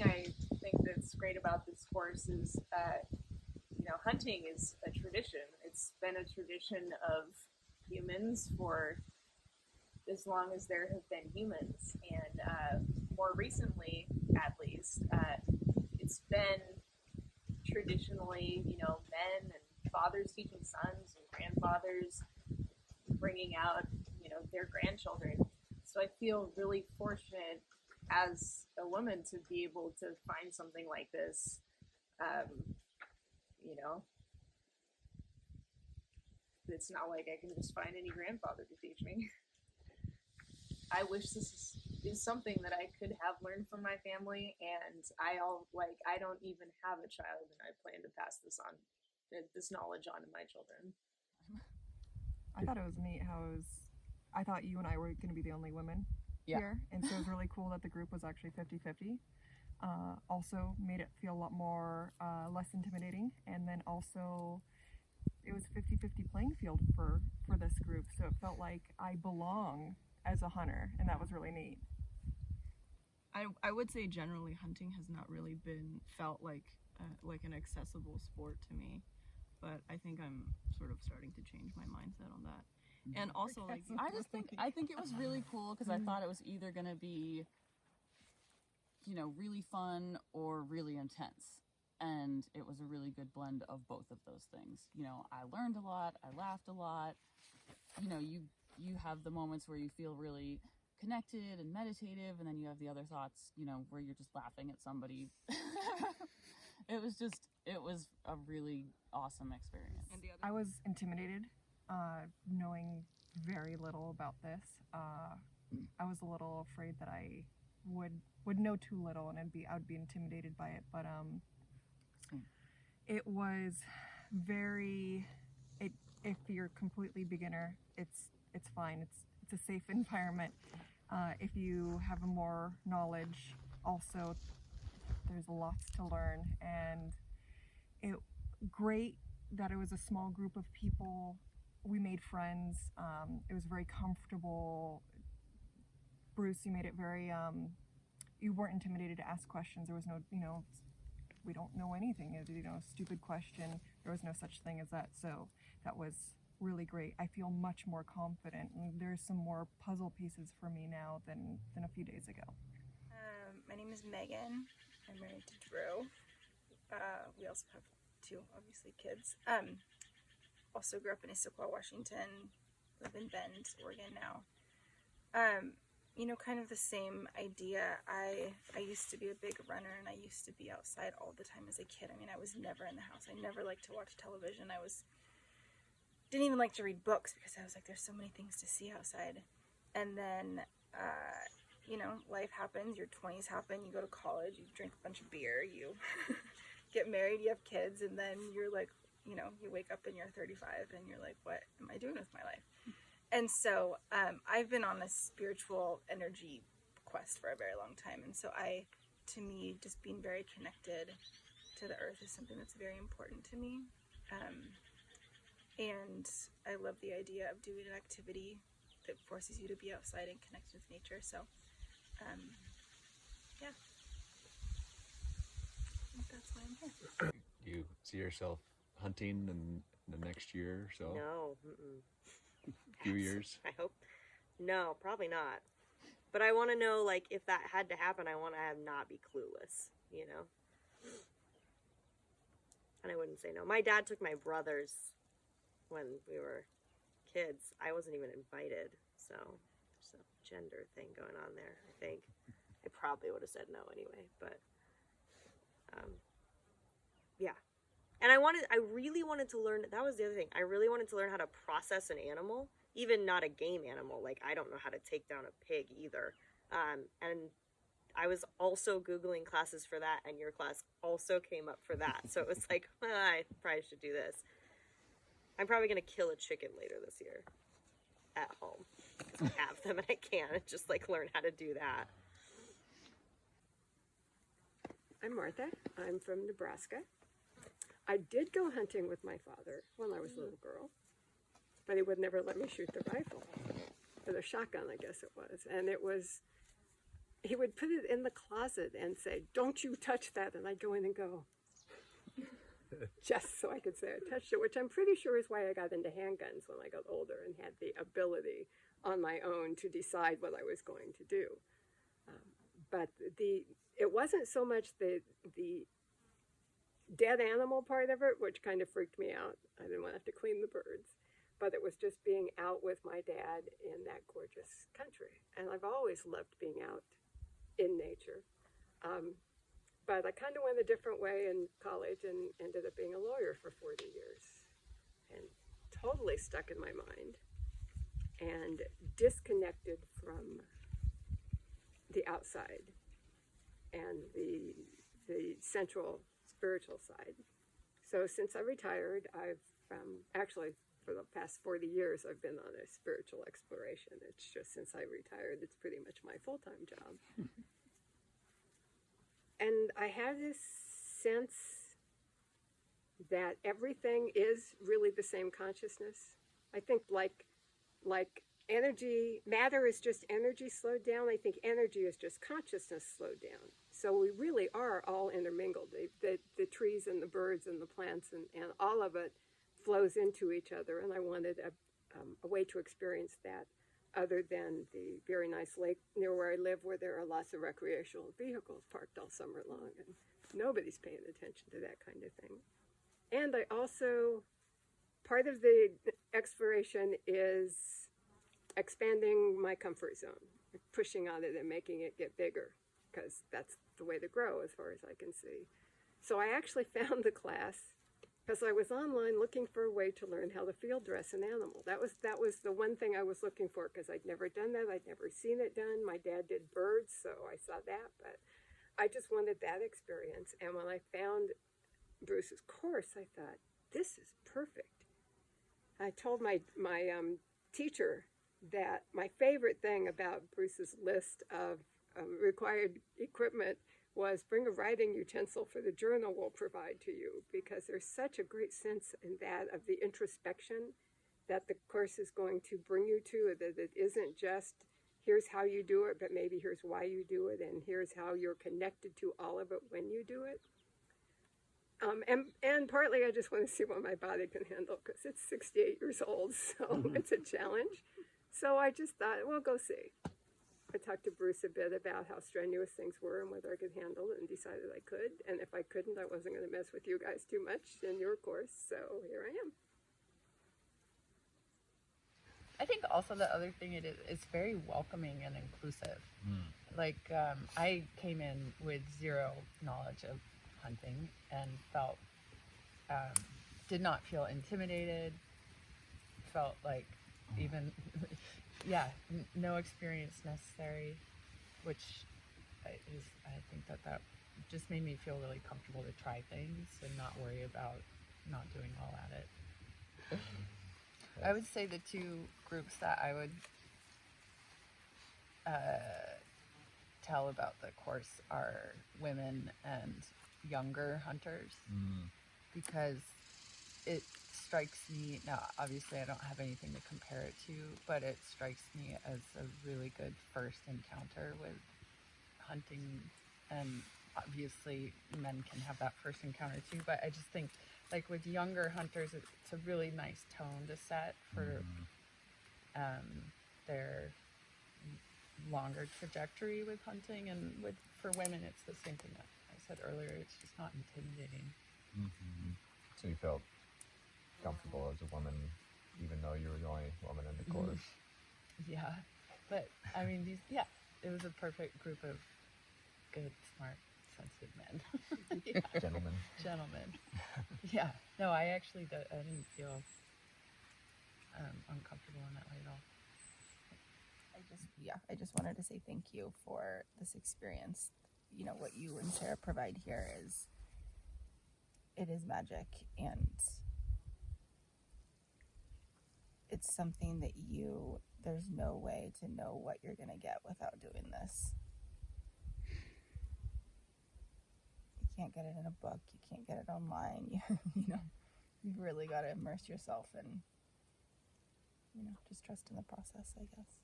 thing I think that's great about this course is that, hunting is a tradition. It's been a tradition of humans for as long as there have been humans. And more recently, at least, it's been traditionally, men and fathers teaching sons and grandfathers bringing out, their grandchildren. So I feel really fortunate as a woman to be able to find something like this. You know, it's not like I can just find any grandfather to teach me. I wish this is something that I could have learned from my family, and I don't even have a child, and I plan to pass this knowledge on to my children. I thought it was neat I thought you and I were going to be the only women here, and so it was really cool that the group was actually 50-50. Also made it feel a lot more less intimidating, and then also it was 50-50 playing field for this group, so it felt like I belong as a hunter, and that was really neat. I would say generally hunting has not really felt like an accessible sport to me, but I think I'm sort of starting to change my mindset on that. And also, I think it was really cool because I thought it was either going to be, really fun or really intense. And it was a really good blend of both of those things. I learned a lot, I laughed a lot. You have the moments where you feel really connected and meditative, and then you have the other thoughts, where you're just laughing at somebody. It was a really awesome experience. I was intimidated, knowing very little about this. I was a little afraid that I would know too little, and I would be intimidated by it. But it was if you're completely beginner, it's fine. It's a safe environment. If you have more knowledge, also there's lots to learn, and great that it was a small group of people. We made friends. It was very comfortable. Bruce, you made it very, you weren't intimidated to ask questions. There was no, we don't know anything, stupid question. There was no such thing as that. So that was really great. I feel much more confident, and there's some more puzzle pieces for me now than a few days ago. My name is Megan. I'm married to Drew. We also have two, obviously, kids. Also grew up in Issaquah, Washington. Live in Bend, Oregon now. Kind of the same idea. I used to be a big runner, and I used to be outside all the time as a kid. I was never in the house. I never liked to watch television. Didn't even like to read books because I was like, there's so many things to see outside. And then, life happens, your 20s happen, you go to college, you drink a bunch of beer, you get married, you have kids, and then you're like, you wake up and you're 35 and you're like, what am I doing with my life? And so I've been on a spiritual energy quest for a very long time. And so to me, just being very connected to the earth is something that's very important to me. And I love the idea of doing an activity that forces you to be outside and connect with nature. So, yeah. I think that's why I'm here. Do you see yourself hunting in the next year or so? No. Few years? I hope. No, probably not. But I want to know, if that had to happen, I want to not be clueless, And I wouldn't say no. My dad took my brothers when we were kids. I wasn't even invited, so there's a gender thing going on there, I think. I probably would have said no anyway, but yeah. And I really wanted to learn, that was the other thing, I really wanted to learn how to process an animal, even not a game animal. I don't know how to take down a pig either. And I was also Googling classes for that, and your class also came up for that. So it was like, I probably should do this. I'm probably going to kill a chicken later this year at home. I have them and I can't just learn how to do that. I'm Martha. I'm from Nebraska. I did go hunting with my father when I was a little girl, but he would never let me shoot the rifle, or the shotgun, I guess it was. And it was he would put it in the closet and say, "Don't you touch that," and I'd go in and go, just so I could say I touched it, which I'm pretty sure is why I got into handguns when I got older and had the ability on my own to decide what I was going to do. But it wasn't so much the dead animal part of it, which kind of freaked me out. I didn't want to have to clean the birds. But it was just being out with my dad in that gorgeous country. And I've always loved being out in nature. But I kind of went a different way in college and ended up being a lawyer for 40 years. And totally stuck in my mind and disconnected from the outside and the central spiritual side. So since I retired, I've actually for the past 40 years I've been on a spiritual exploration. It's just since I retired, it's pretty much my full-time job. And I have this sense that everything is really the same consciousness. I think like energy, matter is just energy slowed down. I think energy is just consciousness slowed down. So we really are all intermingled. The trees and the birds and the plants and all of it flows into each other. And I wanted a way to experience that other than the very nice lake near where I live, where there are lots of recreational vehicles parked all summer long, and nobody's paying attention to that kind of thing. And I also, part of the exploration is expanding my comfort zone, pushing on it and making it get bigger, because that's the way to grow as far as I can see. So I actually found the class because I was online looking for a way to learn how to field dress an animal. That was the one thing I was looking for, because I'd never done that. I'd never seen it done. My dad did birds, so I saw that, but I just wanted that experience. And when I found Bruce's course, I thought, this is perfect. I told my teacher that my favorite thing about Bruce's list of required equipment was bring a writing utensil for the journal we'll provide to you, because there's such a great sense in that of the introspection that the course is going to bring you to, that it isn't just here's how you do it, but maybe here's why you do it, and here's how you're connected to all of it when you do it. And partly I just want to see what my body can handle, because it's 68 years old, so it's a challenge. So I just thought, well, go see. I talked to Bruce a bit about how strenuous things were and whether I could handle it, and decided I could. And if I couldn't, I wasn't going to mess with you guys too much in your course. So here I am. I think also the other thing it's very welcoming and inclusive. Like I came in with zero knowledge of hunting and felt did not feel intimidated. Felt like even no experience necessary, which is I think that just made me feel really comfortable to try things and not worry about not doing well at it. I would say the two groups that I would tell about the course are women and younger hunters, because it strikes me, now obviously I don't have anything to compare it to, but it strikes me as a really good first encounter with hunting. And obviously men can have that first encounter too, but I just think like with younger hunters, it's a really nice tone to set for their longer trajectory with hunting. And for women, it's the same thing that I said earlier. It's just not intimidating. So you felt comfortable as a woman, even though you were the only woman in the course. Yeah, but I mean, it was a perfect group of good, smart, sensitive men. Gentlemen. Yeah. No, I actually I didn't feel uncomfortable in that way at all. I just wanted to say thank you for this experience. You know, what you and Sarah provide here is magic, and it's something that there's no way to know what you're going to get without doing this. You can't get it in a book. You can't get it online. You've really got to immerse yourself and, just trust in the process, I guess.